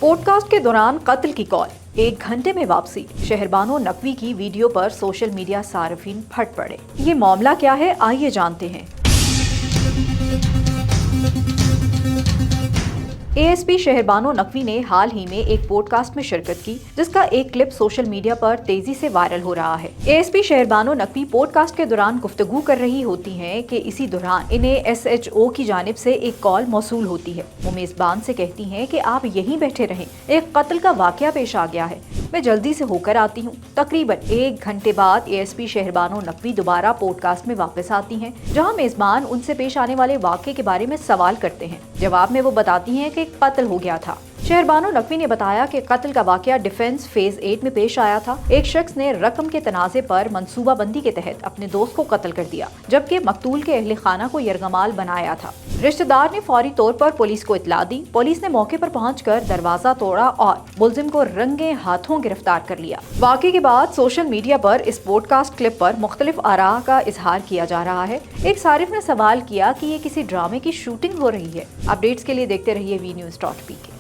Pod cost کے دوران قتل کی کال، 1 گھنٹے میں واپسی۔ شہربانو نقوی کی ویڈیو پر سوشل میڈیا صارفین پھٹ پڑے۔ یہ معاملہ کیا ہے، آئیے جانتے ہیں۔ اے ایس پی شہربانو نقوی نے حال ہی میں ایک پوڈ کاسٹ میں شرکت کی، جس کا ایک کلپ سوشل میڈیا پر تیزی سے وائرل ہو رہا ہے۔ A S P Shehrbano Naqvi podcast کے دوران گفتگو کر رہی ہوتی ہیں کہ اسی دوران انہیں ایس ایچ او کی جانب سے ایک کال موصول ہوتی ہے۔ وہ میزبان سے کہتی ہیں کہ آپ یہیں بیٹھے رہیں، ایک قتل کا واقعہ پیش آ گیا ہے، میں جلدی سے ہو کر آتی ہوں۔ تقریباً 1 گھنٹے بعد اے ایس پی شہربانو نقوی دوبارہ پوڈ کاسٹ میں واپس آتی ہیں، جہاں میزبان ان سے پیش آنے والے واقعے کے بارے میں سوال کرتے ہیں۔ جواب میں وہ بتاتی ہیں کہ ایک قتل ہو گیا تھا۔ شہربانو نقوی نے بتایا کہ قتل کا واقعہ ڈیفنس فیز 8 میں پیش آیا تھا۔ ایک شخص نے رقم کے تنازع پر منصوبہ بندی کے تحت اپنے دوست کو قتل کر دیا، جبکہ مقتول کے اہل خانہ کو یرغمال بنایا تھا۔ رشتہ دار نے فوری طور پر پولیس کو اطلاع دی۔ پولیس نے موقع پر پہنچ کر دروازہ توڑا اور ملزم کو رنگے ہاتھوں گرفتار کر لیا۔ واقعے کے بعد سوشل میڈیا پر اس پوڈ کاسٹ کلپ پر مختلف آراء کا اظہار کیا جا رہا ہے۔ ایک صارف نے سوال کیا کہ یہ کسی ڈرامے کی شوٹنگ ہو رہی ہے۔ اپڈیٹس کے لیے دیکھتے رہیے وی نیوز .pk۔